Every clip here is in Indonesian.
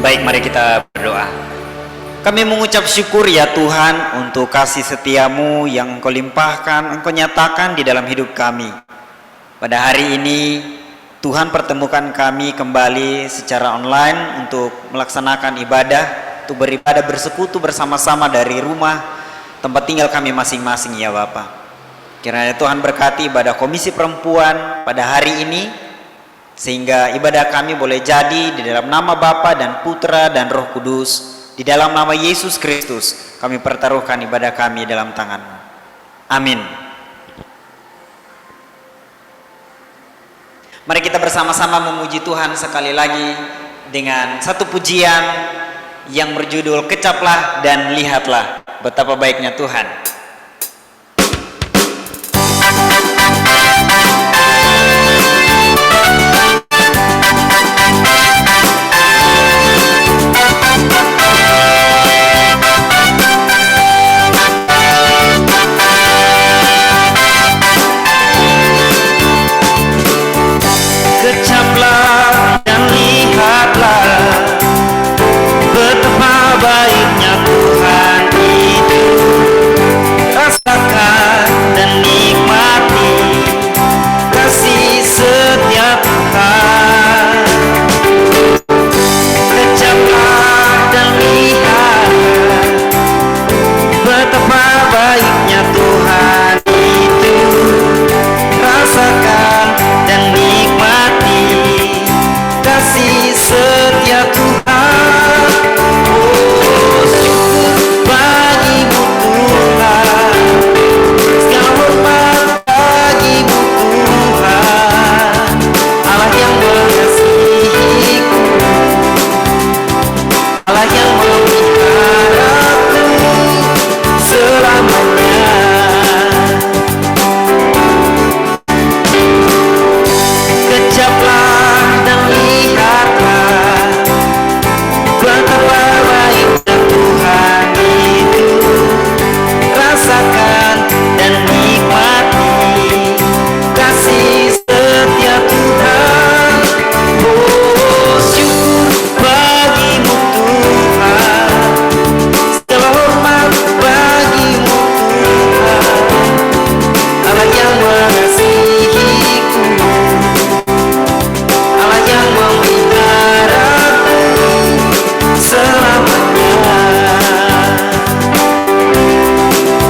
Baik, mari kita berdoa. Kami mengucap syukur ya Tuhan untuk kasih setiamu yang Engkau limpahkan, Engkau nyatakan di dalam hidup kami. Pada hari ini Tuhan pertemukan kami kembali secara online untuk melaksanakan ibadah, untuk beribadah bersekutu bersama-sama dari rumah tempat tinggal kami masing-masing ya Bapa. Kiranya Tuhan berkati ibadah Komisi Perempuan pada hari ini, sehingga ibadah kami boleh jadi di dalam nama Bapa dan Putra dan Roh Kudus. Di dalam nama Yesus Kristus kami pertaruhkan ibadah kami dalam tangan-Mu. Amin. Mari kita bersama-sama memuji Tuhan sekali lagi dengan satu pujian yang berjudul Kecaplah dan Lihatlah Betapa Baiknya Tuhan. Kecaplah dan lihatlah betapa baiknya Tuhan itu. Rasakan dan nikmati kasih setia Tuhan. Kecaplah dan lihatlah betapa baiknya Tuhan itu. Rasakan dan nikmati kasih setia Tuhan. Oh, syukur bagimu Tuhan, segala hormat bagimu Tuhan, Allah yang mengasihiku, Allah yang memeliharaku selamanya. Kecaplah dan lihatlah betapa baiknya Tuhan itu. Rasakan dan nikmati kasih setia Tuhan. Oh, syukur bagimu Tuhan, segala hormat bagimu Tuhan, Allah yang mengasihiku, Allah yang memeliharaku selamanya,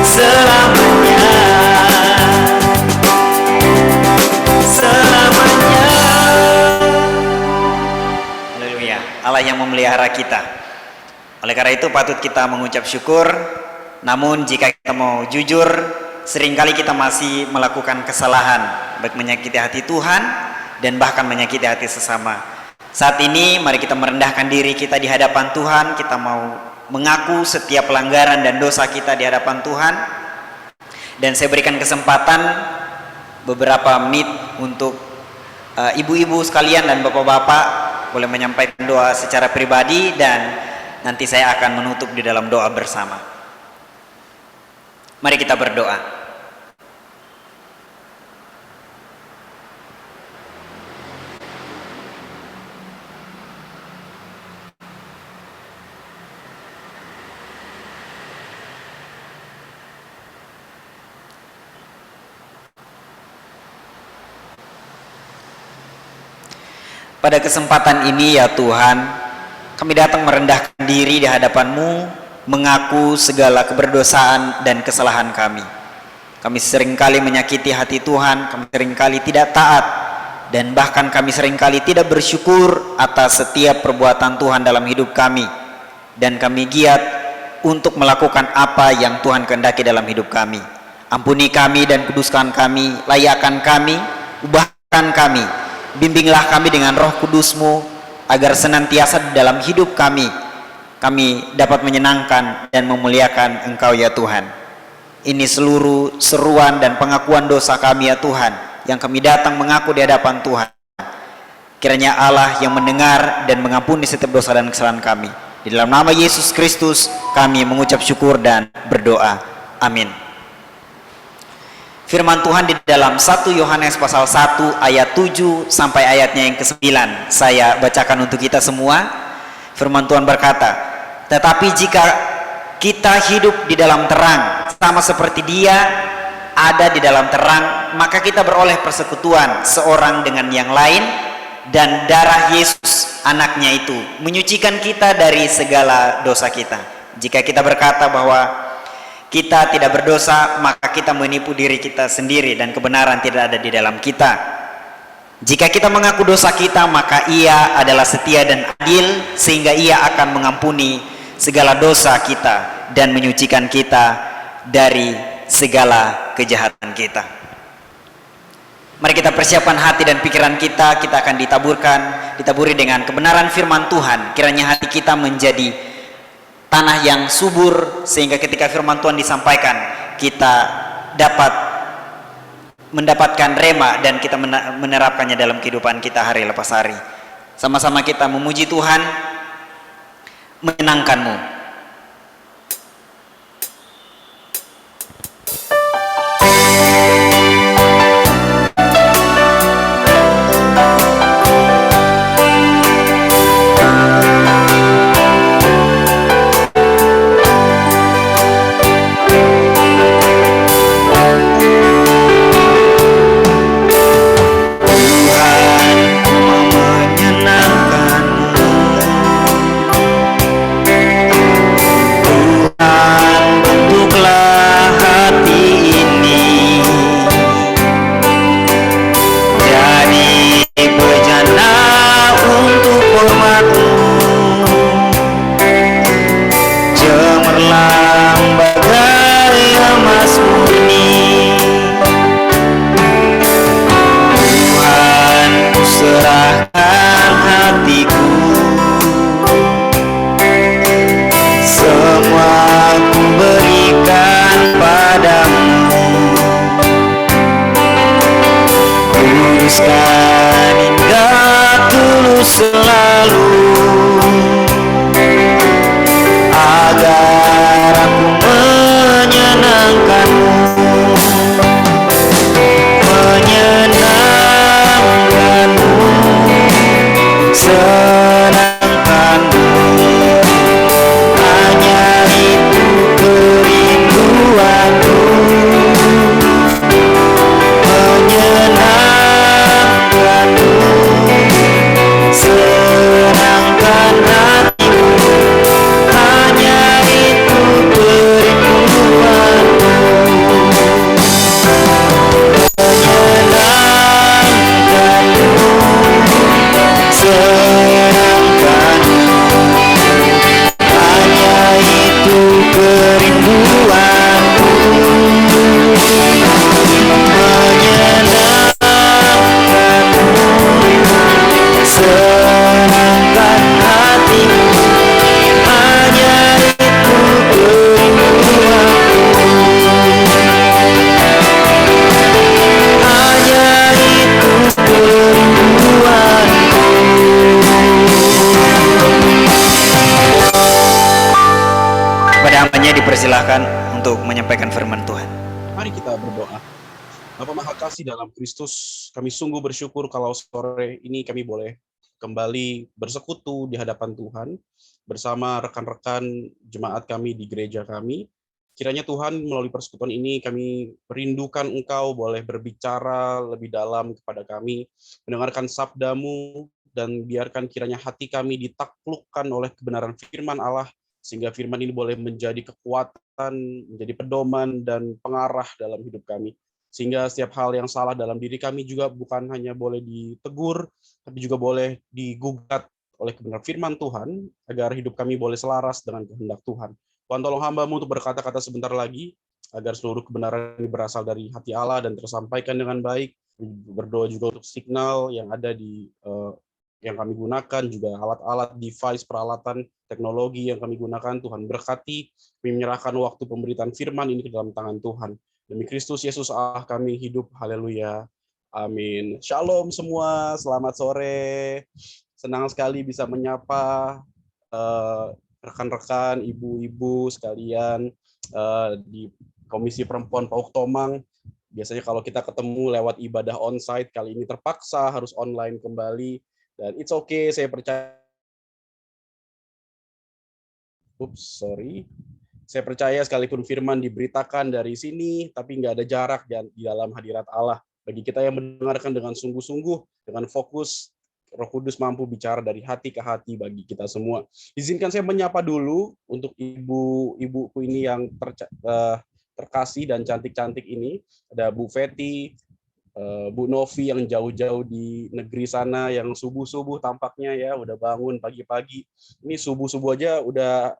selamanya, selamanya. Haleluya. Allah yang memelihara kita. Oleh karena itu patut kita mengucap syukur. Namun jika kita mau jujur, seringkali kita masih melakukan kesalahan, baik menyakiti hati Tuhan dan bahkan menyakiti hati sesama. Saat ini mari kita merendahkan diri kita di hadapan Tuhan. Kita mau mengaku setiap pelanggaran dan dosa kita di hadapan Tuhan. Dan saya berikan kesempatan beberapa menit untuk ibu-ibu sekalian dan bapak-bapak boleh menyampaikan doa secara pribadi, dan nanti saya akan menutup di dalam doa bersama. Mari kita berdoa. Pada kesempatan ini ya Tuhan, kami datang merendahkan diri di hadapan-Mu, mengaku segala keberdosaan dan kesalahan kami. Kami seringkali menyakiti hati Tuhan, kami seringkali tidak taat, dan bahkan kami seringkali tidak bersyukur atas setiap perbuatan Tuhan dalam hidup kami. Dan kami giat untuk melakukan apa yang Tuhan kehendaki dalam hidup kami. Ampuni kami dan kuduskan kami, layakkan kami, ubahkan kami. Bimbinglah kami dengan Roh Kudus-Mu, agar senantiasa di dalam hidup kami dapat menyenangkan dan memuliakan Engkau ya Tuhan. Ini seluruh seruan dan pengakuan dosa kami ya Tuhan, yang kami datang mengaku di hadapan Tuhan. Kiranya Allah yang mendengar dan mengampuni setiap dosa dan kesalahan kami. Di dalam nama Yesus Kristus kami mengucap syukur dan berdoa. Amin. Firman Tuhan di dalam 1 Yohanes pasal 1 ayat 7 sampai ayatnya yang ke-9. Saya bacakan untuk kita semua. Firman Tuhan berkata, tetapi jika kita hidup di dalam terang, sama seperti Dia ada di dalam terang, maka kita beroleh persekutuan seorang dengan yang lain, dan darah Yesus anaknya itu menyucikan kita dari segala dosa kita. Jika kita berkata bahwa kita tidak berdosa, maka kita menipu diri kita sendiri dan kebenaran tidak ada di dalam kita. Jika kita mengaku dosa kita, maka Ia adalah setia dan adil, sehingga Ia akan mengampuni segala dosa kita dan menyucikan kita dari segala kejahatan kita. Mari kita persiapkan hati dan pikiran kita. Kita akan ditaburi dengan kebenaran firman Tuhan. Kiranya hati kita menjadi tanah yang subur, sehingga ketika firman Tuhan disampaikan, kita dapat mendapatkan rema dan kita menerapkannya dalam kehidupan kita hari lepas hari. Sama-sama kita memuji Tuhan, menyenangkan-Mu. Dipersilahkan untuk menyampaikan firman Tuhan. Mari kita berdoa. Bapa Maha Kasih dalam Kristus, kami sungguh bersyukur kalau sore ini kami boleh kembali bersekutu di hadapan Tuhan bersama rekan-rekan jemaat kami di gereja kami. Kiranya Tuhan melalui persekutuan ini kami merindukan Engkau boleh berbicara lebih dalam kepada kami, mendengarkan sabda-Mu, dan biarkan kiranya hati kami ditaklukkan oleh kebenaran firman Allah, sehingga firman ini boleh menjadi kekuatan, menjadi pedoman dan pengarah dalam hidup kami. Sehingga setiap hal yang salah dalam diri kami juga bukan hanya boleh ditegur, tapi juga boleh digugat oleh kebenaran firman Tuhan, agar hidup kami boleh selaras dengan kehendak Tuhan. Tuhan, tolong hamba-Mu untuk berkata-kata sebentar lagi, agar seluruh kebenaran ini berasal dari hati Allah dan tersampaikan dengan baik. Berdoa juga untuk signal yang ada di yang kami gunakan, juga alat-alat, device, peralatan, teknologi yang kami gunakan. Tuhan berkati, kami menyerahkan waktu pemberitaan firman ini ke dalam tangan Tuhan. Demi Kristus Yesus Allah kami hidup, haleluya, amin. Shalom semua, selamat sore. Senang sekali bisa menyapa rekan-rekan, ibu-ibu sekalian di Komisi Perempuan PAUK Tomang. Biasanya kalau kita ketemu lewat ibadah onsite, kali ini terpaksa harus online kembali. Dan it's okay, saya percaya Sorry. Saya percaya sekalipun firman diberitakan dari sini, tapi nggak ada jarak di dalam hadirat Allah. Bagi kita yang mendengarkan dengan sungguh-sungguh, dengan fokus, Roh Kudus mampu bicara dari hati ke hati bagi kita semua. Izinkan saya menyapa dulu untuk ibu-ibuku ini yang terkasih dan cantik-cantik ini. Ada Bu Feti, Bu Novi yang jauh-jauh di negeri sana, yang subuh-subuh tampaknya ya, udah bangun pagi-pagi. Ini subuh-subuh aja udah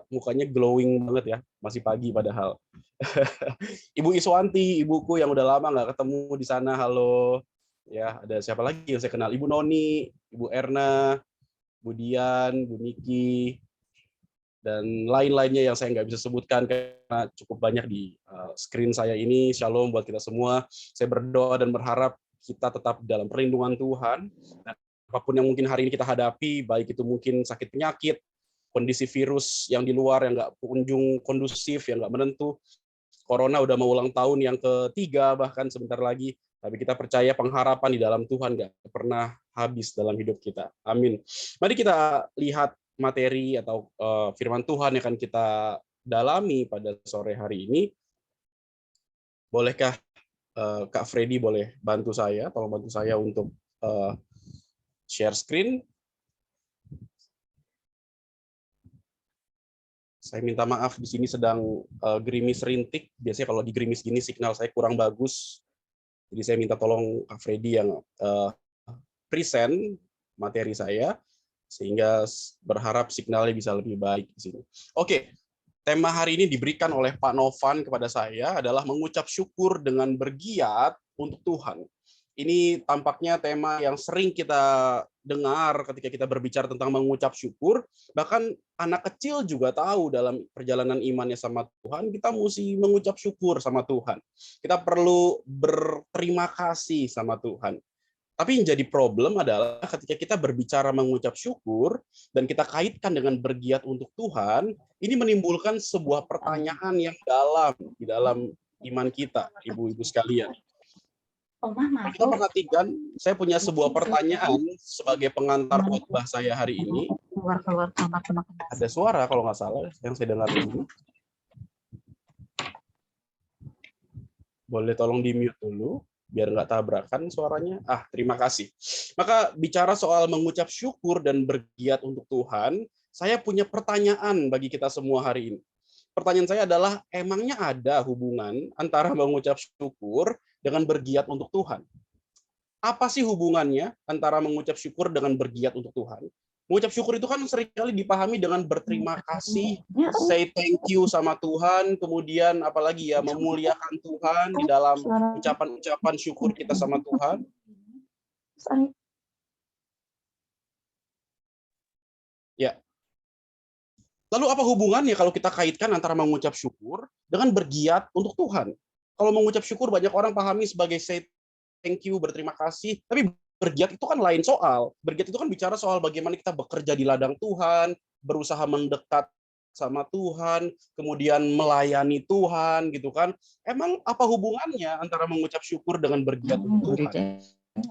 mukanya glowing banget ya, masih pagi padahal. Ibu Iswanti, ibuku yang udah lama nggak ketemu di sana, halo. Ya, ada siapa lagi yang saya kenal? Ibu Noni, Ibu Erna, Bu Dian, Bu Niki, dan lain-lainnya yang saya nggak bisa sebutkan karena cukup banyak di screen saya ini. Shalom buat kita semua. Saya berdoa dan berharap kita tetap dalam perlindungan Tuhan. Dan apapun yang mungkin hari ini kita hadapi, baik itu mungkin sakit penyakit, kondisi virus yang di luar yang nggak kunjung kondusif, yang nggak menentu. Corona udah mau ulang tahun yang ketiga bahkan sebentar lagi. Tapi kita percaya pengharapan di dalam Tuhan nggak pernah habis dalam hidup kita. Amin. Mari kita lihat materi atau firman Tuhan yang akan kita dalami pada sore hari ini. Bolehkah Kak Freddy boleh bantu saya, tolong bantu saya untuk share screen. Saya minta maaf di sini sedang gerimis rintik. Biasanya kalau di gerimis gini signal saya kurang bagus. Jadi saya minta tolong Kak Freddy yang present materi saya, sehingga berharap signalnya bisa lebih baik di sini. Oke, tema hari ini diberikan oleh Pak Novan kepada saya adalah mengucap syukur dengan bergiat untuk Tuhan. Ini tampaknya tema yang sering kita dengar ketika kita berbicara tentang mengucap syukur. Bahkan anak kecil juga tahu dalam perjalanan imannya sama Tuhan, kita mesti mengucap syukur sama Tuhan. Kita perlu berterima kasih sama Tuhan. Tapi yang jadi problem adalah ketika kita berbicara mengucap syukur dan kita kaitkan dengan bergiat untuk Tuhan, ini menimbulkan sebuah pertanyaan yang dalam di dalam iman kita, ibu-ibu sekalian. Kita perhatikan, saya punya sebuah pertanyaan sebagai pengantar khotbah saya hari ini. Ada suara kalau nggak salah yang saya dengar di sini. Boleh tolong di-mute dulu, biar nggak tabrakan suaranya. Terima kasih. Maka bicara soal mengucap syukur dan bergiat untuk Tuhan, saya punya pertanyaan bagi kita semua hari ini. Pertanyaan saya adalah, emangnya ada hubungan antara mengucap syukur dengan bergiat untuk Tuhan? Apa sih hubungannya antara mengucap syukur dengan bergiat untuk Tuhan? Mengucap syukur itu kan seringkali dipahami dengan berterima kasih, say thank you sama Tuhan, kemudian apalagi ya, memuliakan Tuhan di dalam ucapan-ucapan syukur kita sama Tuhan. Ya. Lalu apa hubungannya kalau kita kaitkan antara mengucap syukur dengan bergiat untuk Tuhan? Kalau mengucap syukur banyak orang pahami sebagai say thank you, berterima kasih, tapi bergiat itu kan lain soal. Bergiat itu kan bicara soal bagaimana kita bekerja di ladang Tuhan, berusaha mendekat sama Tuhan, kemudian melayani Tuhan, gitu kan. Emang apa hubungannya antara mengucap syukur dengan bergiat untuk Tuhan?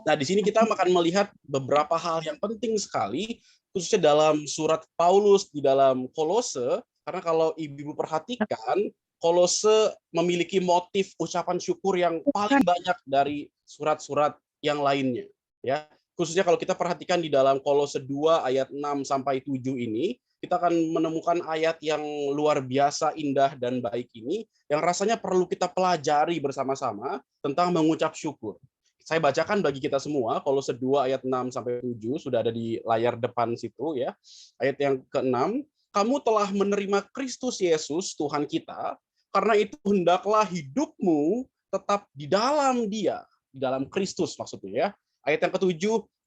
Nah, di sini kita akan melihat beberapa hal yang penting sekali, khususnya dalam surat Paulus di dalam Kolose, karena kalau ibu-ibu perhatikan, Kolose memiliki motif ucapan syukur yang paling banyak dari surat-surat yang lainnya. Ya, khususnya kalau kita perhatikan di dalam Kolose 2 ayat 6 sampai 7 ini, kita akan menemukan ayat yang luar biasa indah dan baik ini yang rasanya perlu kita pelajari bersama-sama tentang mengucap syukur. Saya bacakan bagi kita semua, Kolose 2 ayat 6 sampai 7 sudah ada di layar depan situ ya. Ayat yang ke-6, kamu telah menerima Kristus Yesus Tuhan kita, karena itu hendaklah hidupmu tetap di dalam Dia, di dalam Kristus maksudnya ya. Ayat yang ke-7,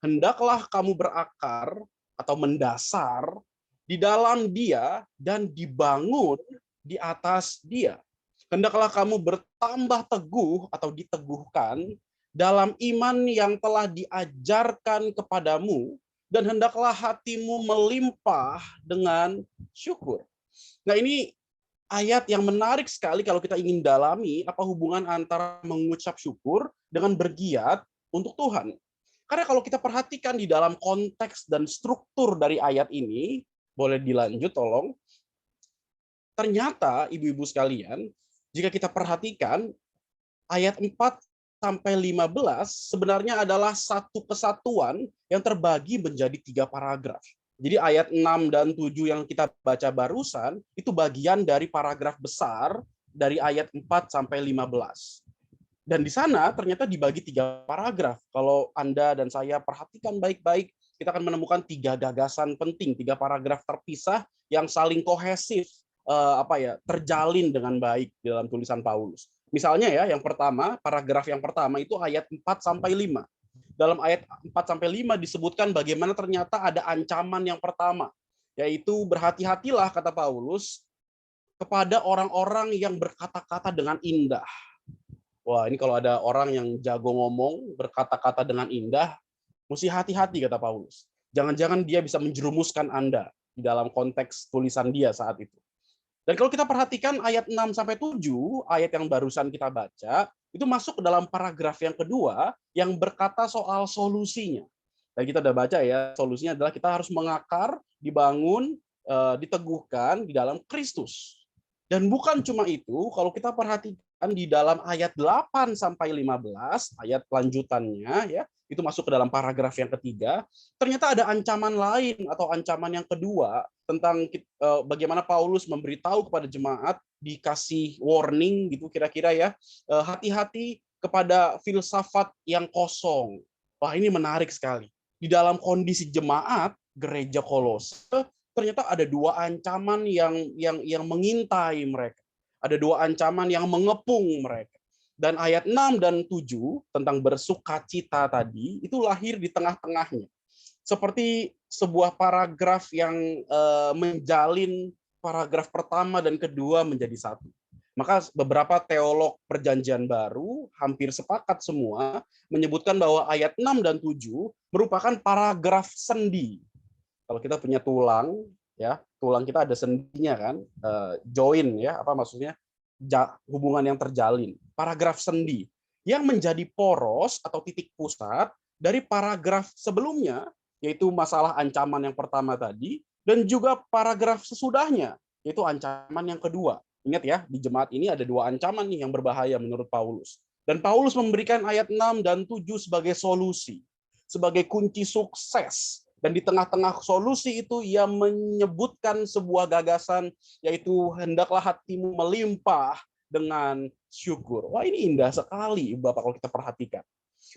hendaklah kamu berakar atau mendasar di dalam Dia dan dibangun di atas Dia. Hendaklah kamu bertambah teguh atau diteguhkan dalam iman yang telah diajarkan kepadamu, dan hendaklah hatimu melimpah dengan syukur. Nah, ini ayat yang menarik sekali kalau kita ingin dalami apa hubungan antara mengucap syukur dengan bergiat untuk Tuhan. Karena kalau kita perhatikan di dalam konteks dan struktur dari ayat ini, boleh dilanjut tolong. ternyata ibu-ibu sekalian, jika kita perhatikan ayat 4 sampai 15 sebenarnya adalah satu kesatuan yang terbagi menjadi 3 paragraf. Jadi ayat 6 dan 7 yang kita baca barusan itu bagian dari paragraf besar dari ayat 4 sampai 15. Dan di sana ternyata dibagi 3 paragraf. Kalau Anda dan saya perhatikan baik-baik, kita akan menemukan 3 gagasan penting, 3 paragraf terpisah yang saling kohesif, terjalin dengan baik di dalam tulisan Paulus. Misalnya ya, yang pertama, paragraf yang pertama itu ayat 4 sampai 5. Dalam ayat 4 sampai 5 disebutkan bagaimana ternyata ada ancaman yang pertama, yaitu berhati-hatilah kata Paulus kepada orang-orang yang berkata-kata dengan indah. Wah, ini kalau ada orang yang jago ngomong, berkata-kata dengan indah, mesti hati-hati kata Paulus. Jangan-jangan dia bisa menjerumuskan Anda di dalam konteks tulisan dia saat itu. Dan kalau kita perhatikan ayat 6 sampai 7, ayat yang barusan kita baca, itu masuk ke dalam paragraf yang kedua yang berkata soal solusinya. Dan kita udah baca ya, solusinya adalah kita harus mengakar, dibangun, diteguhkan di dalam Kristus. Dan bukan cuma itu, kalau kita perhatikan di dalam ayat 8 sampai 15, ayat lanjutannya ya, itu masuk ke dalam paragraf yang ketiga, ternyata ada ancaman lain atau ancaman yang kedua tentang bagaimana Paulus memberitahu kepada jemaat, dikasih warning gitu kira-kira ya, hati-hati kepada filsafat yang kosong. Wah, ini menarik sekali. Di dalam kondisi jemaat gereja Kolose ternyata ada 2 ancaman yang mengintai mereka. Ada 2 ancaman yang mengepung mereka. Dan ayat 6 dan 7 tentang bersukacita tadi itu lahir di tengah-tengahnya. Seperti sebuah paragraf yang menjalin paragraf pertama dan kedua menjadi satu. Maka beberapa teolog Perjanjian Baru hampir sepakat semua menyebutkan bahwa ayat 6 dan 7 merupakan paragraf sendi. Kalau kita punya tulang, ya tulang kita ada sendinya kan, join ya, apa maksudnya hubungan yang terjalin. Paragraf sendi yang menjadi poros atau titik pusat dari paragraf sebelumnya, yaitu masalah ancaman yang pertama tadi, dan juga paragraf sesudahnya, yaitu ancaman yang kedua. Ingat ya, di jemaat ini ada 2 ancaman nih yang berbahaya menurut Paulus. Dan Paulus memberikan ayat 6 dan 7 sebagai solusi, sebagai kunci sukses. Dan di tengah-tengah solusi itu ia menyebutkan sebuah gagasan, yaitu hendaklah hatimu melimpah dengan syukur. Wah, ini indah sekali Bapak kalau kita perhatikan.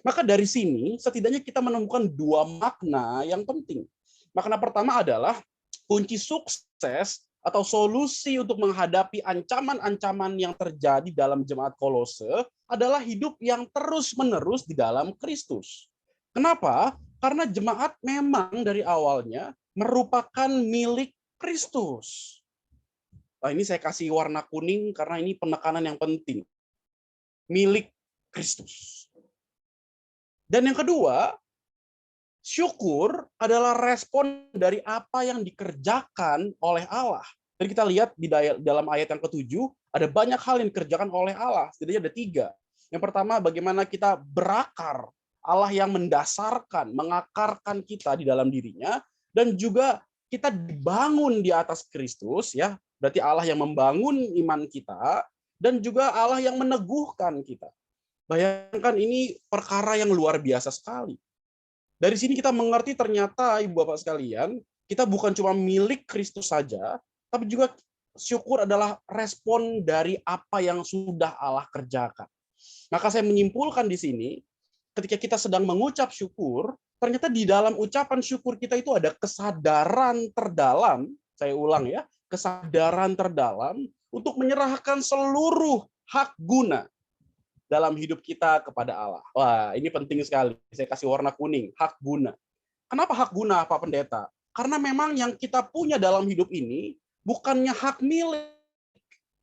Maka dari sini setidaknya kita menemukan 2 makna yang penting. Makna pertama adalah kunci sukses atau solusi untuk menghadapi ancaman-ancaman yang terjadi dalam jemaat Kolose adalah hidup yang terus-menerus di dalam Kristus. Kenapa? Karena jemaat memang dari awalnya merupakan milik Kristus. Nah, ini saya kasih warna kuning karena ini penekanan yang penting. Milik Kristus. Dan yang kedua, syukur adalah respon dari apa yang dikerjakan oleh Allah. Dan kita lihat di dalam ayat yang ke-7, ada banyak hal yang dikerjakan oleh Allah. Setidaknya ada 3. Yang pertama, bagaimana kita berakar. Allah yang mendasarkan, mengakarkan kita di dalam dirinya, dan juga kita dibangun di atas Kristus, ya. Berarti Allah yang membangun iman kita, dan juga Allah yang meneguhkan kita. Bayangkan ini perkara yang luar biasa sekali. Dari sini kita mengerti ternyata, Ibu Bapak sekalian, kita bukan cuma milik Kristus saja, tapi juga syukur adalah respon dari apa yang sudah Allah kerjakan. Maka saya menyimpulkan di sini, ketika kita sedang mengucap syukur, ternyata di dalam ucapan syukur kita itu ada kesadaran terdalam, saya ulang ya, kesadaran terdalam untuk menyerahkan seluruh hak guna dalam hidup kita kepada Allah. Wah, ini penting sekali. Saya kasih warna kuning, hak guna. Kenapa hak guna, Pak Pendeta? Karena memang yang kita punya dalam hidup ini bukannya hak milik,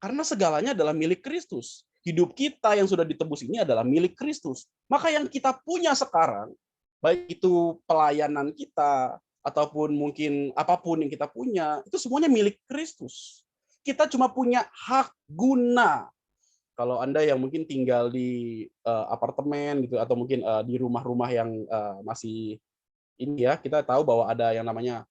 karena segalanya adalah milik Kristus. Hidup kita yang sudah ditebus ini adalah milik Kristus. Maka yang kita punya sekarang, baik itu pelayanan kita, ataupun mungkin apapun yang kita punya, itu semuanya milik Kristus. Kita cuma punya hak guna. Kalau Anda yang mungkin tinggal di apartemen gitu, atau mungkin di rumah-rumah yang masih ini ya, kita tahu bahwa ada yang namanya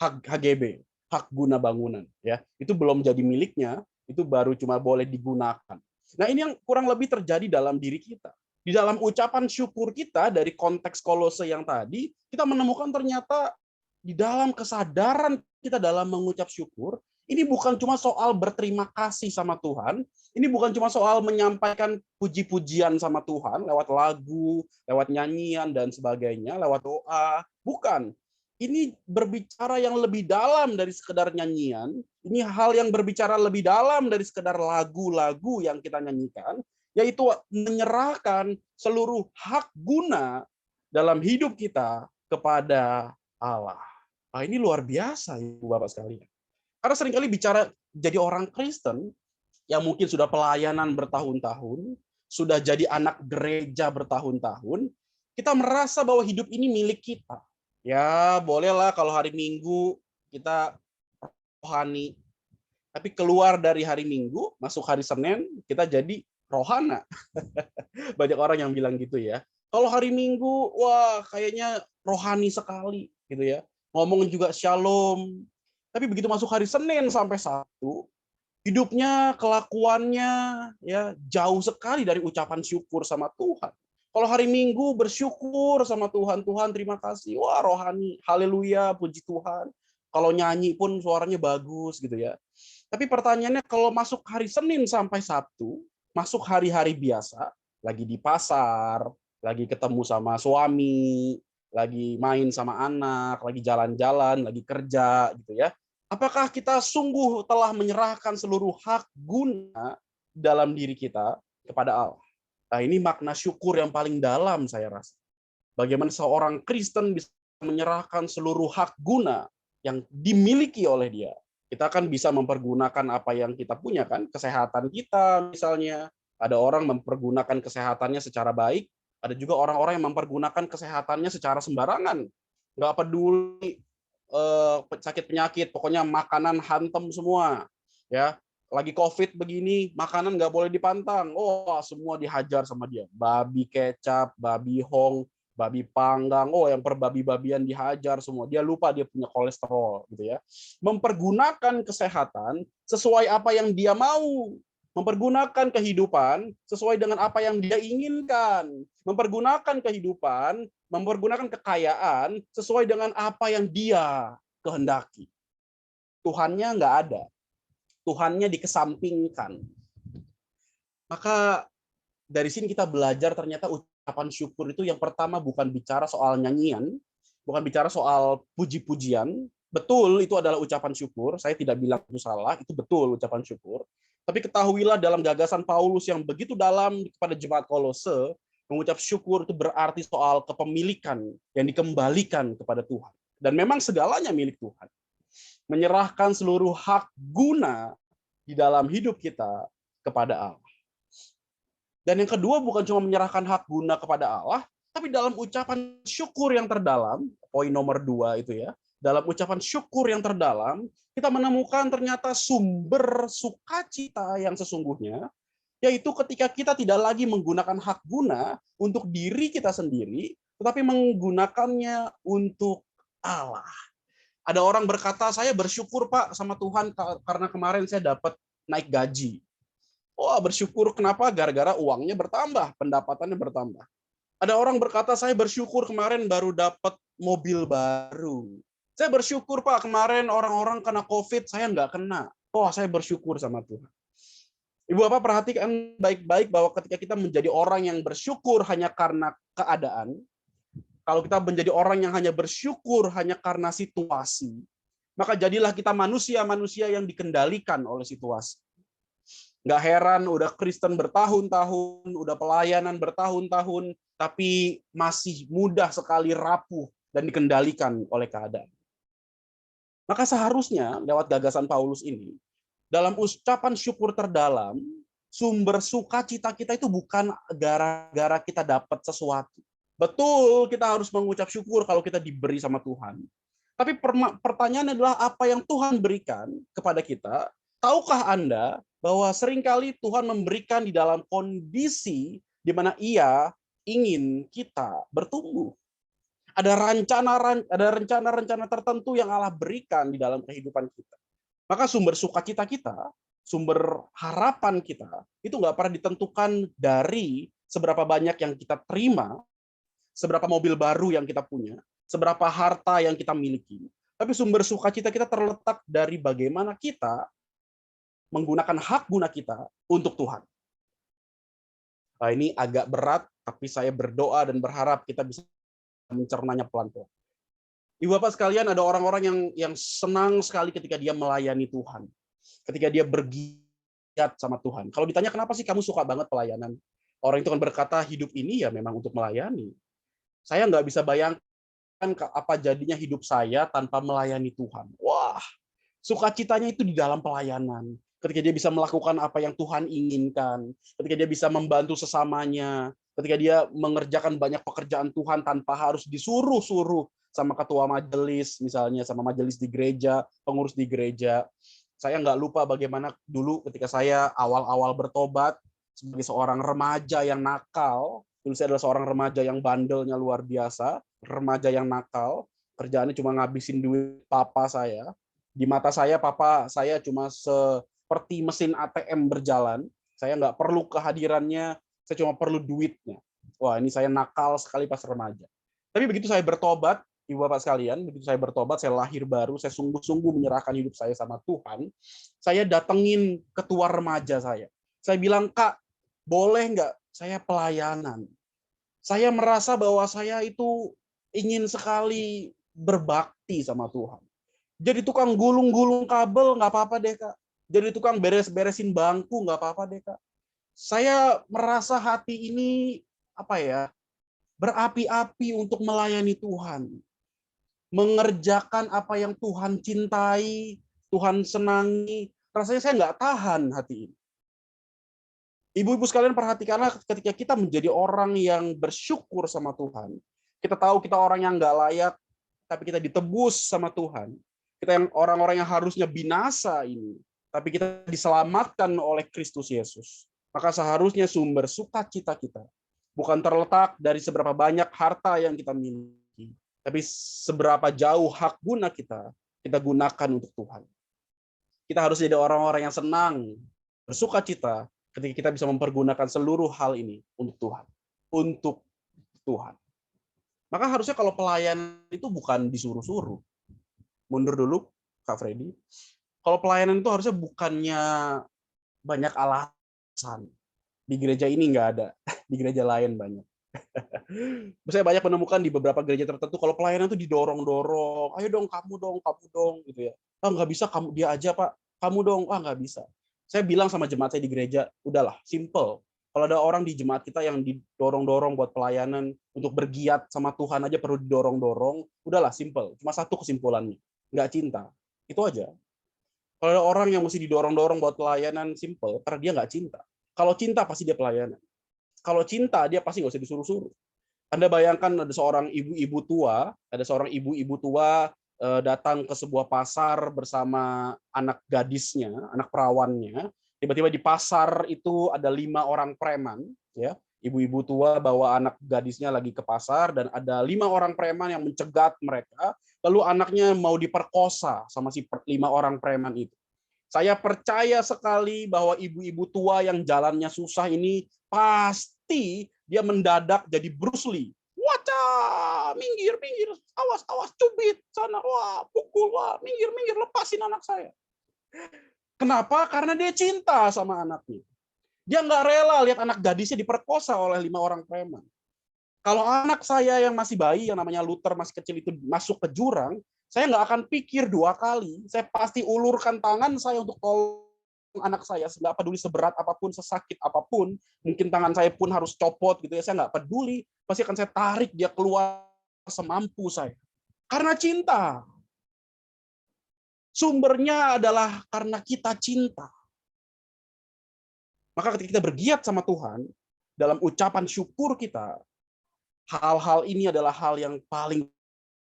HGB, hak guna bangunan, ya. Itu belum jadi miliknya, itu baru cuma boleh digunakan. Nah, ini yang kurang lebih terjadi dalam diri kita. Di dalam ucapan syukur kita dari konteks Kolose yang tadi, kita menemukan ternyata di dalam kesadaran kita dalam mengucap syukur, ini bukan cuma soal berterima kasih sama Tuhan, ini bukan cuma soal menyampaikan puji-pujian sama Tuhan lewat lagu, lewat nyanyian dan sebagainya, lewat doa. Bukan. Ini berbicara yang lebih dalam dari sekedar nyanyian. Ini hal yang berbicara lebih dalam dari sekedar lagu-lagu yang kita nyanyikan, yaitu menyerahkan seluruh hak guna dalam hidup kita kepada Allah. Nah, ini luar biasa, Ibu Bapak sekalian. Karena seringkali bicara jadi orang Kristen, yang mungkin sudah pelayanan bertahun-tahun, sudah jadi anak gereja bertahun-tahun, kita merasa bahwa hidup ini milik kita. Ya, bolehlah kalau hari Minggu kita rohani, tapi keluar dari hari Minggu, masuk hari Senin, kita jadi rohana. Banyak orang yang bilang gitu ya. Kalau hari Minggu, wah kayaknya rohani sekali, gitu ya. Ngomong juga shalom. Tapi begitu masuk hari Senin sampai Sabtu, hidupnya, kelakuannya ya jauh sekali dari ucapan syukur sama Tuhan. Kalau hari Minggu bersyukur sama Tuhan, Tuhan terima kasih, wah rohani, haleluya, puji Tuhan. Kalau nyanyi pun suaranya bagus gitu ya. Tapi pertanyaannya kalau masuk hari Senin sampai Sabtu, masuk hari-hari biasa, lagi di pasar, lagi ketemu sama suami, lagi main sama anak, lagi jalan-jalan, lagi kerja gitu ya. Apakah kita sungguh telah menyerahkan seluruh hak guna dalam diri kita kepada Allah? Nah, ini makna syukur yang paling dalam saya rasa. Bagaimana seorang Kristen bisa menyerahkan seluruh hak guna yang dimiliki oleh dia. Kita kan bisa mempergunakan apa yang kita punya kan, kesehatan kita misalnya. Ada orang mempergunakan kesehatannya secara baik, ada juga orang-orang yang mempergunakan kesehatannya secara sembarangan. Nggak peduli sakit penyakit, pokoknya makanan hantem semua. Ya, lagi COVID begini, makanan nggak boleh dipantang. Oh, semua dihajar sama dia. Babi kecap, babi hong, babi panggang. Oh, yang perbabi-babian dihajar semua. Dia lupa dia punya kolesterol, gitu ya. Mempergunakan kesehatan sesuai apa yang dia mau. Mempergunakan kehidupan sesuai dengan apa yang dia inginkan. Mempergunakan kehidupan, mempergunakan kekayaan sesuai dengan apa yang dia kehendaki. Tuhannya nggak ada. Tuhannya dikesampingkan. Maka dari sini kita belajar ternyata ucapan syukur itu yang pertama bukan bicara soal nyanyian, bukan bicara soal puji-pujian. Betul, itu adalah ucapan syukur. Saya tidak bilang itu salah, itu betul ucapan syukur. Tapi ketahuilah dalam gagasan Paulus yang begitu dalam kepada jemaat Kolose, mengucap syukur itu berarti soal kepemilikan yang dikembalikan kepada Tuhan. Dan memang segalanya milik Tuhan. Menyerahkan seluruh hak guna di dalam hidup kita kepada Allah. Dan yang kedua bukan cuma menyerahkan hak guna kepada Allah, tapi dalam ucapan syukur yang terdalam, poin nomor 2 itu ya, dalam ucapan syukur yang terdalam, kita menemukan ternyata sumber sukacita yang sesungguhnya, yaitu ketika kita tidak lagi menggunakan hak guna untuk diri kita sendiri, tetapi menggunakannya untuk Allah. Ada orang berkata, saya bersyukur Pak sama Tuhan karena kemarin saya dapat naik gaji. Wah, bersyukur kenapa? Gara-gara uangnya bertambah, pendapatannya bertambah. Ada orang berkata, saya bersyukur kemarin baru dapat mobil baru. Saya bersyukur Pak, kemarin orang-orang kena COVID, saya nggak kena. Oh, saya bersyukur sama Tuhan. Ibu Bapak perhatikan baik-baik bahwa ketika kita menjadi orang yang bersyukur hanya karena keadaan, kalau kita menjadi orang yang hanya bersyukur hanya karena situasi, maka jadilah kita manusia-manusia yang dikendalikan oleh situasi. Nggak heran udah Kristen bertahun-tahun, udah pelayanan bertahun-tahun, tapi masih mudah sekali rapuh dan dikendalikan oleh keadaan. Maka seharusnya lewat gagasan Paulus ini, dalam ucapan syukur terdalam, sumber sukacita kita itu bukan gara-gara kita dapat sesuatu. Betul, kita harus mengucap syukur kalau kita diberi sama Tuhan. Tapi pertanyaannya adalah apa yang Tuhan berikan kepada kita. Tahukah Anda bahwa seringkali Tuhan memberikan di dalam kondisi di mana Ia ingin kita bertumbuh. Ada rencana-rencana tertentu yang Allah berikan di dalam kehidupan kita. Maka sumber sukacita kita, sumber harapan kita, itu nggak pernah ditentukan dari seberapa banyak yang kita terima, seberapa mobil baru yang kita punya, seberapa harta yang kita miliki. Tapi sumber sukacita kita terletak dari bagaimana kita menggunakan hak guna kita untuk Tuhan. Nah, ini agak berat, tapi saya berdoa dan berharap kita bisa mencernanya pelan-pelan. Ibu Bapak sekalian, ada orang-orang yang senang sekali ketika dia melayani Tuhan. Ketika dia bergiat sama Tuhan. Kalau ditanya kenapa sih kamu suka banget pelayanan? Orang itu kan berkata hidup ini ya memang untuk melayani. Saya nggak bisa bayangkan apa jadinya hidup saya tanpa melayani Tuhan. Wah, sukacitanya itu di dalam pelayanan. Ketika dia bisa melakukan apa yang Tuhan inginkan. Ketika dia bisa membantu sesamanya. Ketika dia mengerjakan banyak pekerjaan Tuhan tanpa harus disuruh-suruh sama ketua majelis, misalnya sama majelis di gereja, pengurus di gereja. Saya nggak lupa bagaimana dulu ketika saya awal-awal bertobat sebagai seorang remaja yang nakal. Dulu saya adalah seorang remaja yang bandelnya luar biasa, remaja yang nakal, kerjaannya cuma ngabisin duit papa saya. Di mata saya, papa saya cuma seperti mesin ATM berjalan. Saya nggak perlu kehadirannya, saya cuma perlu duitnya. Wah, ini saya nakal sekali pas remaja. Tapi begitu saya bertobat, Ibu Bapak sekalian, begitu saya bertobat, saya lahir baru, saya sungguh-sungguh menyerahkan hidup saya sama Tuhan, saya datengin ketua remaja saya. Saya bilang, Kak, boleh nggak saya pelayanan? Saya merasa bahwa saya itu ingin sekali berbakti sama Tuhan. Jadi tukang gulung-gulung kabel, nggak apa-apa deh, Kak. Jadi tukang beres-beresin bangku, nggak apa-apa deh, Kak. Saya merasa hati ini berapi-api untuk melayani Tuhan, mengerjakan apa yang Tuhan cintai, Tuhan senangi. Rasanya saya nggak tahan hati ini. Ibu-ibu sekalian perhatikanlah, ketika kita menjadi orang yang bersyukur sama Tuhan, kita tahu kita orang yang nggak layak, tapi kita ditebus sama Tuhan. Kita yang orang-orang yang harusnya binasa ini, tapi kita diselamatkan oleh Kristus Yesus. Maka seharusnya sumber sukacita kita bukan terletak dari seberapa banyak harta yang kita miliki, tapi seberapa jauh hak guna kita gunakan untuk Tuhan. Kita harus jadi orang-orang yang senang, bersukacita ketika kita bisa mempergunakan seluruh hal ini untuk Tuhan. Untuk Tuhan. Maka harusnya kalau pelayanan itu bukan disuruh-suruh. Mundur dulu, Kak Freddy. Kalau pelayanan itu harusnya bukannya banyak alasan. Di gereja ini nggak ada, di gereja lain banyak. Saya banyak menemukan di beberapa gereja tertentu, kalau pelayanan itu didorong-dorong, ayo dong, kamu dong, gitu ya. Ah, nggak bisa, kamu dia aja, Pak. Kamu dong, ah nggak bisa. Saya bilang sama jemaat saya di gereja, udahlah, simple. Kalau ada orang di jemaat kita yang didorong-dorong buat pelayanan, untuk bergiat sama Tuhan aja perlu didorong-dorong, udahlah, simple. Cuma satu kesimpulannya, nggak cinta. Itu aja. Kalau ada orang yang mesti didorong-dorong buat pelayanan, simple, karena dia nggak cinta. Kalau cinta, pasti dia pelayanan. Kalau cinta, dia pasti nggak usah disuruh-suruh. Anda bayangkan ada seorang ibu-ibu tua datang ke sebuah pasar bersama anak gadisnya, anak perawannya. Tiba-tiba di pasar itu ada 5 orang preman, ya. Ibu-ibu tua bawa anak gadisnya lagi ke pasar dan ada 5 orang preman yang mencegat mereka. Lalu anaknya mau diperkosa sama si 5 orang preman itu. Saya percaya sekali bahwa ibu-ibu tua yang jalannya susah ini pasti dia mendadak jadi Bruce Lee. Wacah, minggir, awas, cubit sana, wah, pukul, wah, minggir, lepasin anak saya. Kenapa? Karena dia cinta sama anaknya. Dia nggak rela lihat anak gadisnya diperkosa oleh 5 orang preman. Kalau anak saya yang masih bayi, yang namanya Luther, masih kecil itu masuk ke jurang, saya nggak akan pikir 2 kali. Saya pasti ulurkan tangan saya untuk tolong anak saya. Nggak peduli seberat apapun, sesakit apapun. Mungkin tangan saya pun harus copot gitu ya. Saya nggak peduli. Pasti akan saya tarik dia keluar semampu saya. Karena cinta. Sumbernya adalah karena kita cinta. Maka ketika kita bergiat sama Tuhan, dalam ucapan syukur kita, hal-hal ini adalah hal yang paling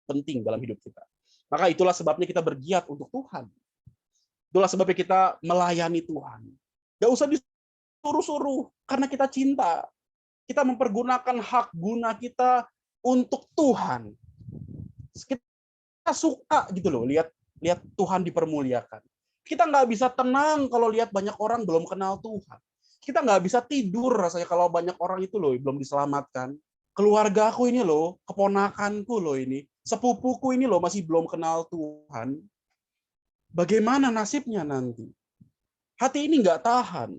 penting dalam hidup kita. Maka itulah sebabnya kita bergiat untuk Tuhan. Itulah sebabnya kita melayani Tuhan. Gak usah disuruh-suruh, karena kita cinta. Kita mempergunakan hak guna kita untuk Tuhan. suka gitu loh, lihat Tuhan dipermuliakan. Kita nggak bisa tenang kalau lihat banyak orang belum kenal Tuhan. Kita nggak bisa tidur rasanya kalau banyak orang itu loh belum diselamatkan. Keluargaku ini loh, keponakanku loh ini, sepupuku ini loh masih belum kenal Tuhan. Bagaimana nasibnya nanti? Hati ini nggak tahan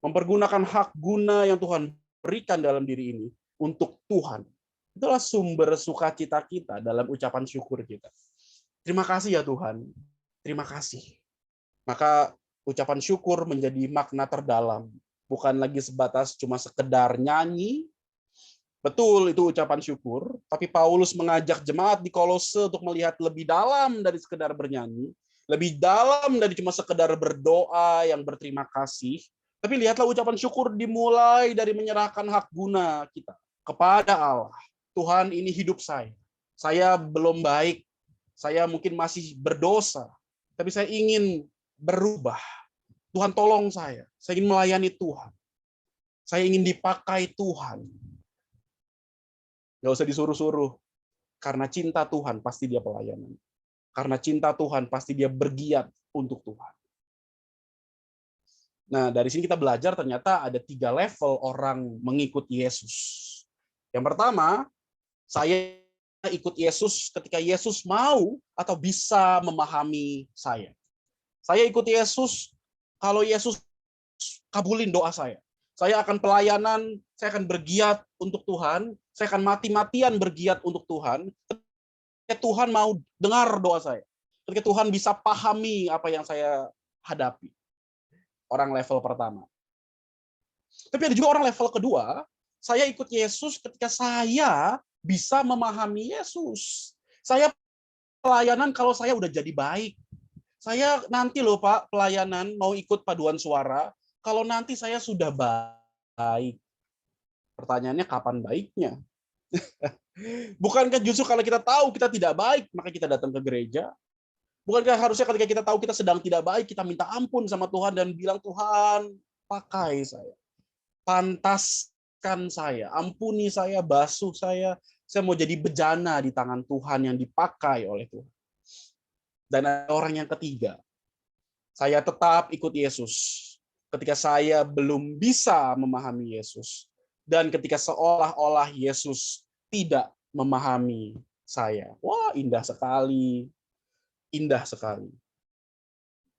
mempergunakan hak guna yang Tuhan berikan dalam diri ini untuk Tuhan. Itulah sumber sukacita kita dalam ucapan syukur kita. Terima kasih ya Tuhan. Terima kasih. Maka ucapan syukur menjadi makna terdalam. Bukan lagi sebatas cuma sekedar nyanyi. Betul, itu ucapan syukur. Tapi Paulus mengajak jemaat di Kolose untuk melihat lebih dalam dari sekedar bernyanyi. Lebih dalam dari cuma sekedar berdoa yang berterima kasih. Tapi lihatlah ucapan syukur dimulai dari menyerahkan hak guna kita kepada Allah. Tuhan, ini hidup saya. Saya belum baik. Saya mungkin masih berdosa. Tapi saya ingin berubah. Tuhan tolong saya. Saya ingin melayani Tuhan. Saya ingin dipakai Tuhan. Nggak usah disuruh-suruh. Karena cinta Tuhan pasti dia pelayanan. Karena cinta Tuhan pasti dia bergiat untuk Tuhan. Nah, dari sini kita belajar ternyata ada 3 level orang mengikut Yesus. Yang pertama, saya ikut Yesus ketika Yesus mau atau bisa memahami saya. Saya ikut Yesus kalau Yesus kabulin doa saya. Saya akan pelayanan, saya akan bergiat untuk Tuhan, saya akan mati-matian bergiat untuk Tuhan. Ketika Tuhan mau dengar doa saya. Ketika Tuhan bisa pahami apa yang saya hadapi. Orang level pertama. Tapi ada juga orang level kedua, saya ikut Yesus ketika saya bisa memahami Yesus. Saya pelayanan kalau saya udah jadi baik. Saya nanti loh Pak, pelayanan mau ikut paduan suara, kalau nanti saya sudah baik. Pertanyaannya kapan baiknya? Bukankah justru kalau kita tahu kita tidak baik, maka kita datang ke gereja? Bukankah harusnya ketika kita tahu kita sedang tidak baik, kita minta ampun sama Tuhan dan bilang, Tuhan, pakai saya. Pantaskan saya, ampuni saya, basuh saya mau jadi bejana di tangan Tuhan yang dipakai oleh Tuhan. Dan ada orang yang ketiga, saya tetap ikut Yesus ketika saya belum bisa memahami Yesus. Dan ketika seolah-olah Yesus tidak memahami saya. Wah, indah sekali. Indah sekali.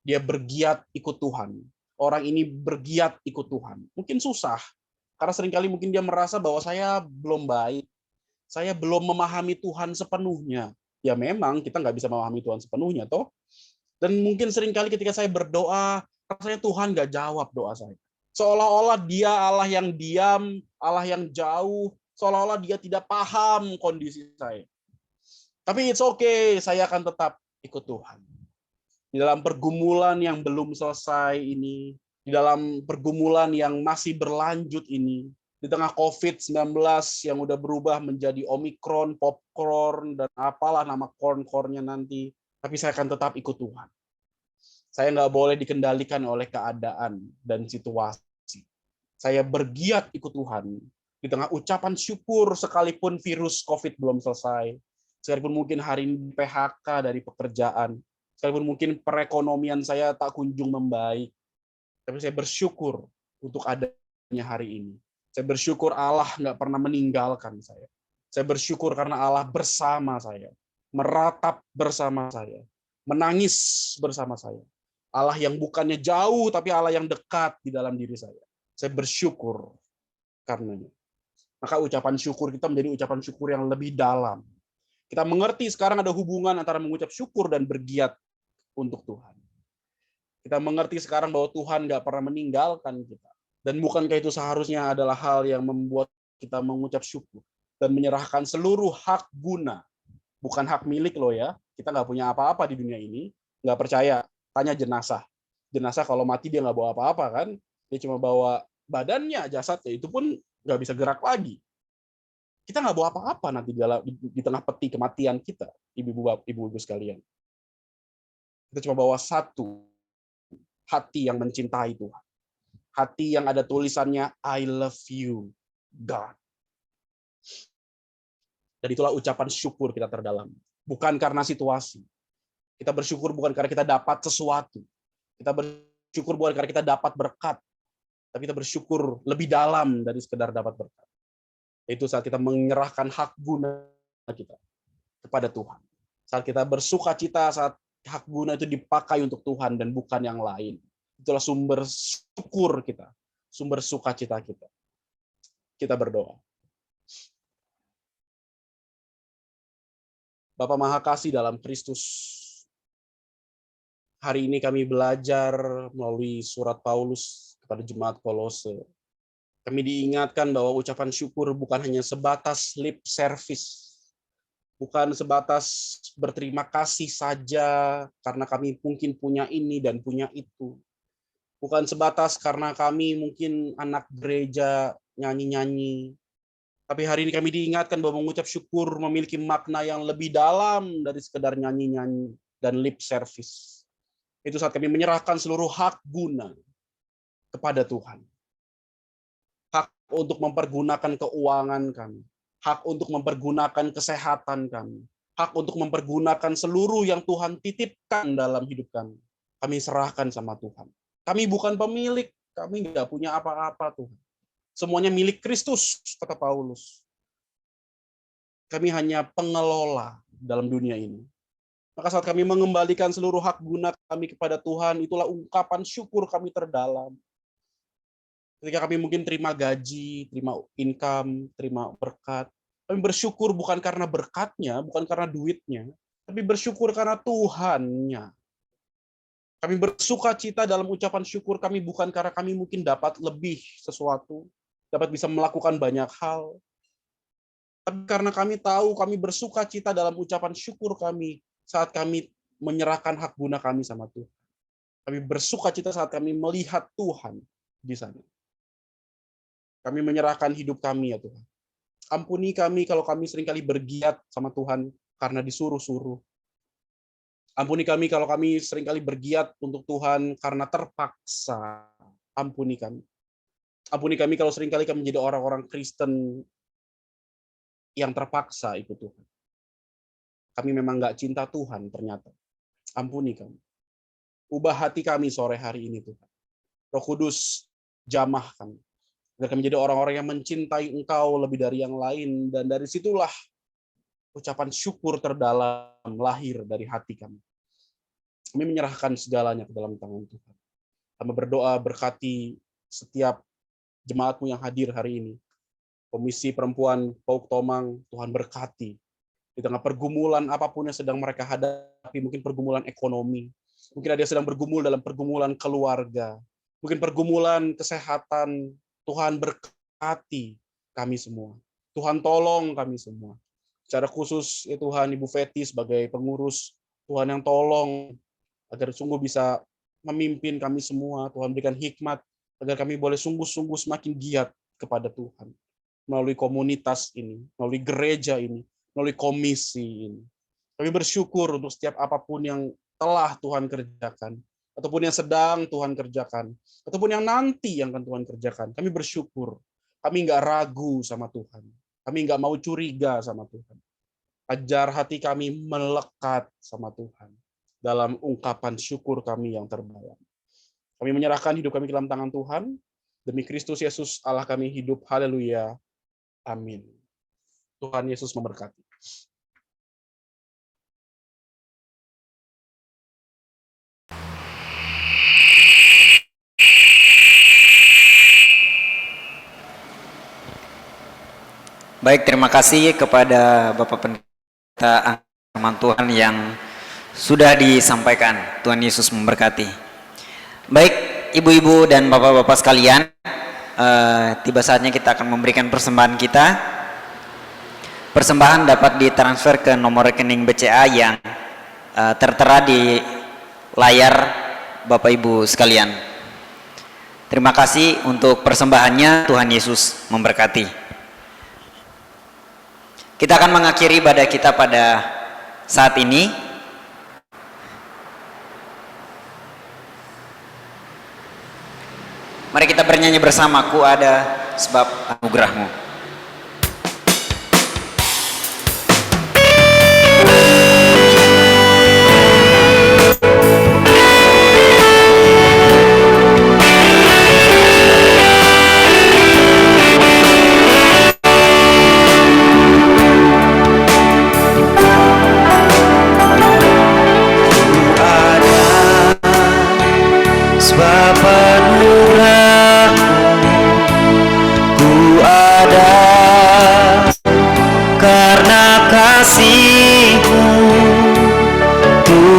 Dia bergiat ikut Tuhan. Orang ini bergiat ikut Tuhan. Mungkin susah, karena seringkali mungkin dia merasa bahwa saya belum baik. Saya belum memahami Tuhan sepenuhnya. Ya memang kita nggak bisa memahami Tuhan sepenuhnya, toh. Dan mungkin seringkali ketika saya berdoa, rasanya Tuhan nggak jawab doa saya. Seolah-olah dia Allah yang diam, Allah yang jauh, seolah-olah dia tidak paham kondisi saya. Tapi it's okay, saya akan tetap ikut Tuhan. Di dalam pergumulan yang belum selesai ini, di dalam pergumulan yang masih berlanjut ini, di tengah COVID-19 yang udah berubah menjadi Omikron, popcorn, dan apalah nama corn-cornnya nanti, tapi saya akan tetap ikut Tuhan. Saya nggak boleh dikendalikan oleh keadaan dan situasi. Saya bergiat ikut Tuhan. Di tengah ucapan syukur sekalipun virus COVID belum selesai, sekalipun mungkin hari ini PHK dari pekerjaan, sekalipun mungkin perekonomian saya tak kunjung membaik, tapi saya bersyukur untuk adanya hari ini. Saya bersyukur Allah nggak pernah meninggalkan saya. Saya bersyukur karena Allah bersama saya, meratap bersama saya, menangis bersama saya. Allah yang bukannya jauh, tapi Allah yang dekat di dalam diri saya. Saya bersyukur karenanya. Maka ucapan syukur kita menjadi ucapan syukur yang lebih dalam. Kita mengerti sekarang ada hubungan antara mengucap syukur dan bergiat untuk Tuhan. Kita mengerti sekarang bahwa Tuhan nggak pernah meninggalkan kita. Dan bukankah itu seharusnya adalah hal yang membuat kita mengucap syukur dan menyerahkan seluruh hak guna. Bukan hak milik loh ya. Kita nggak punya apa-apa di dunia ini. Nggak percaya. Tanya jenazah. Jenazah kalau mati dia nggak bawa apa-apa kan. Dia cuma bawa badannya, jasadnya. Itu pun nggak bisa gerak lagi. Kita nggak bawa apa-apa nanti di tengah peti kematian kita, ibu-ibu sekalian. Kita cuma bawa satu hati yang mencintai Tuhan. Hati yang ada tulisannya I love you, God. Dan itulah ucapan syukur kita terdalam. bukan karena situasi. Kita bersyukur bukan karena kita dapat sesuatu. Kita bersyukur bukan karena kita dapat berkat. Tapi kita bersyukur lebih dalam dari sekedar dapat berkat. Itu saat kita menyerahkan hak guna kita kepada Tuhan. Saat kita bersuka cita, saat hak guna itu dipakai untuk Tuhan dan bukan yang lain. Itulah sumber syukur kita, sumber sukacita kita. Kita berdoa. Bapa Maha Kasih dalam Kristus, hari ini kami belajar melalui surat Paulus kepada jemaat Kolose. Kami diingatkan bahwa ucapan syukur bukan hanya sebatas lip service, bukan sebatas berterima kasih saja karena kami mungkin punya ini dan punya itu. Bukan sebatas karena kami mungkin anak gereja nyanyi-nyanyi. Tapi hari ini kami diingatkan bahwa mengucap syukur memiliki makna yang lebih dalam dari sekedar nyanyi-nyanyi dan lip service. Itu saat kami menyerahkan seluruh hak guna kepada Tuhan. Hak untuk mempergunakan keuangan kami. Hak untuk mempergunakan kesehatan kami. Hak untuk mempergunakan seluruh yang Tuhan titipkan dalam hidup kami. Kami serahkan sama Tuhan. Kami bukan pemilik, kami nggak punya apa-apa Tuhan. Semuanya milik Kristus, kata Paulus. Kami hanya pengelola dalam dunia ini. Maka saat kami mengembalikan seluruh hak guna kami kepada Tuhan, itulah ungkapan syukur kami terdalam. Ketika kami mungkin terima gaji, terima income, terima berkat, kami bersyukur bukan karena berkatnya, bukan karena duitnya, tapi bersyukur karena Tuhannya. Kami bersuka cita dalam ucapan syukur kami bukan karena kami mungkin dapat lebih sesuatu, dapat bisa melakukan banyak hal, tapi karena kami tahu kami bersuka cita dalam ucapan syukur kami saat kami menyerahkan hak guna kami sama Tuhan. Kami bersuka cita saat kami melihat Tuhan di sana. Kami menyerahkan hidup kami ya Tuhan. Ampuni kami kalau kami seringkali bergiat sama Tuhan karena disuruh-suruh. Ampuni kami kalau kami seringkali bergiat untuk Tuhan karena terpaksa. Ampuni kami. Ampuni kami kalau seringkali kami menjadi orang-orang Kristen yang terpaksa ikut Tuhan. Kami memang nggak cinta Tuhan ternyata. Ampuni kami. Ubah hati kami sore hari ini Tuhan. Roh Kudus jamah kami. Agar kami menjadi orang-orang yang mencintai Engkau lebih dari yang lain. Dan dari situlah ucapan syukur terdalam lahir dari hati kami. Kami menyerahkan segalanya ke dalam tangan Tuhan. Kami berdoa berkati setiap jemaatmu yang hadir hari ini. Komisi Perempuan Pauk Tomang, Tuhan berkati. Di tengah pergumulan apapun yang sedang mereka hadapi, mungkin pergumulan ekonomi, mungkin ada yang sedang bergumul dalam pergumulan keluarga, mungkin pergumulan kesehatan, Tuhan berkati kami semua. Tuhan tolong kami semua. Secara khusus ya Tuhan, Ibu Feti sebagai pengurus, Tuhan yang tolong agar sungguh bisa memimpin kami semua. Tuhan berikan hikmat agar kami boleh sungguh-sungguh semakin giat kepada Tuhan. Melalui komunitas ini, melalui gereja ini, melalui komisi ini. Kami bersyukur untuk setiap apapun yang telah Tuhan kerjakan, ataupun yang sedang Tuhan kerjakan, ataupun yang nanti yang akan Tuhan kerjakan. Kami bersyukur. Kami nggak ragu sama Tuhan. Kami nggak mau curiga sama Tuhan. Ajar hati kami melekat sama Tuhan dalam ungkapan syukur kami yang terdalam. Kami menyerahkan hidup kami ke dalam tangan Tuhan. Demi Kristus Yesus Allah kami hidup. Haleluya. Amin. Tuhan Yesus memberkati. Baik, terima kasih kepada Bapak Pendeta firman Tuhan yang sudah disampaikan. Tuhan Yesus memberkati. Baik, ibu-ibu dan bapak-bapak sekalian, tiba saatnya kita akan memberikan persembahan kita. Persembahan dapat ditransfer ke nomor rekening BCA yang tertera di layar Bapak Ibu sekalian. Terima kasih untuk persembahannya. Tuhan Yesus memberkati. Kita akan mengakhiri ibadah kita pada saat ini. Mari kita bernyanyi bersama, Ku Ada Sebab Anugerah-Mu.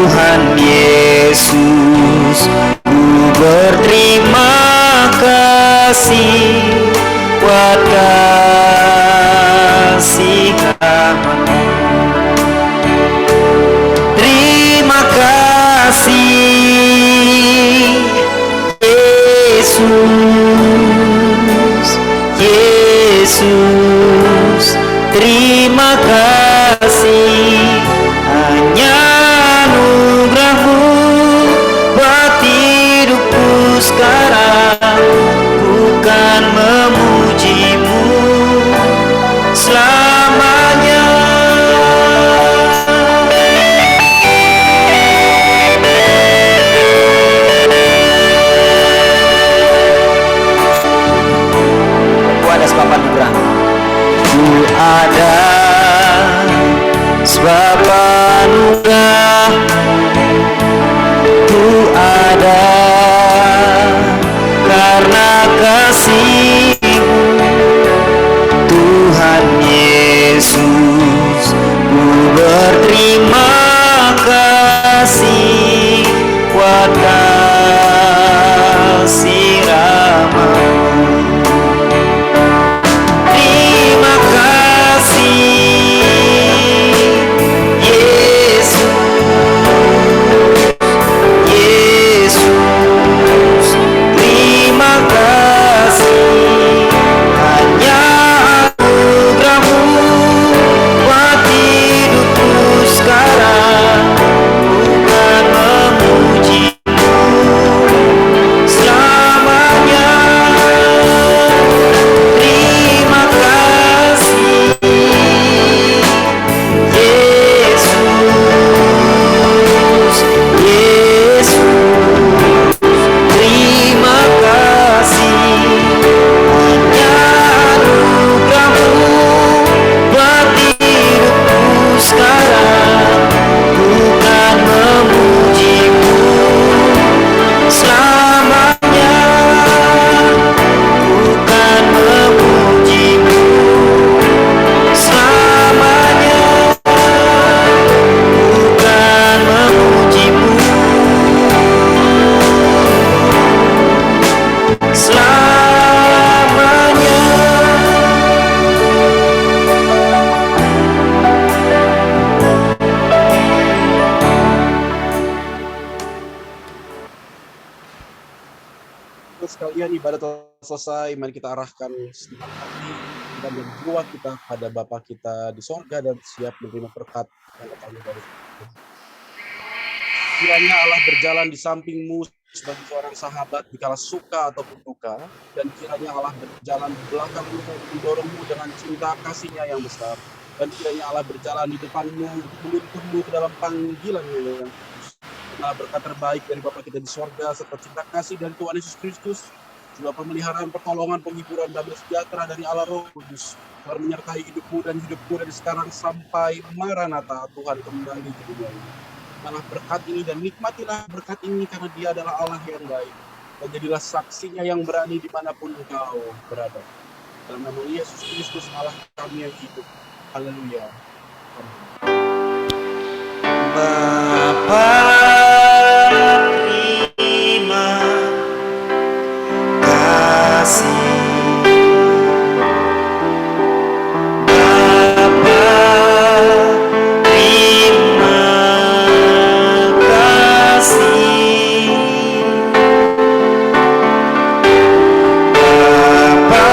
Tuhan Yesus, ku berterima kasih buat kasih kamu. Terima kasih Yesus, Yesus, terima kasih. Hanya anugerah-Mu buat hidupku sekarang, bukan memuji-Mu selamanya. Ku ada sebab anugerah. Ku ada sebab anugerah. Ku ada karena kasih-Mu, Tuhan Yesus. Ku berterima kasih buat kasih rahmat-Mu. Terima kasih Yesus, Yesus, terima kasih. Hanya anugerah-Mu buat hidupku sekarang, bukan memuji-Mu selamanya. Terima kasih Yesus, Yesus, terima kasih. Hanya anugerah-Mu buat hidupku sekarang, bukan memuji-Mu selamanya, bukan memuji-Mu selamanya, bukan memuji-Mu selamanya. Terus sekalian ibadah telah selesai, mari kita arahkan segenap hati dan jiwa kita pada Bapa kita di sorga dan siap menerima berkat yang datang dari Tuhan. Kiranya Allah berjalan di sampingmu sebagai seorang sahabat dikala suka ataupun duka, dan kiranya Allah berjalan di belakangmu dan mendorongmu dengan cinta kasih-Nya yang besar, dan kiranya Allah berjalan di depanmu untuk menuntunmu ke dalam panggilan-Nya yang kudus. Nah, berkat terbaik dari Bapa kita di sorga serta cinta kasih dari Tuhan Yesus Kristus, juga pemeliharaan, pertolongan, penghiburan, damai sejahtera dari Allah Roh Kudus telah menyertai hidupmu dan hidupku dari sekarang sampai Maranatha Tuhan kembali ke dunia ini. Malah berkat ini dan nikmatilah berkat ini karena Dia adalah Allah yang baik, dan jadilah saksinya yang berani dimanapun engkau berada. Dalam nama Yesus Kristus Allah kami yang hidup. Haleluya. Amin. Bapa, terima kasih. Bapa, terima kasih. Bapa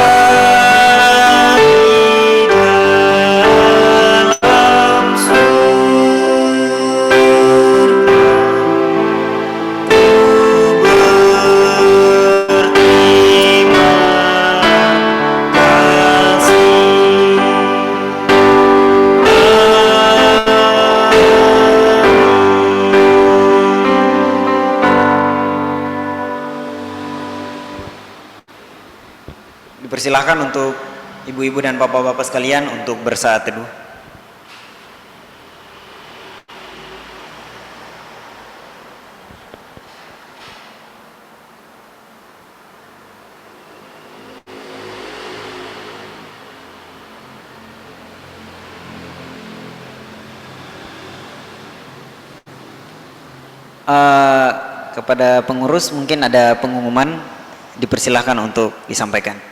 di dalam Dipersilahkan untuk ibu-ibu dan bapak-bapak sekalian untuk bersaat teduh. Kepada pengurus mungkin ada pengumuman, dipersilahkan untuk disampaikan.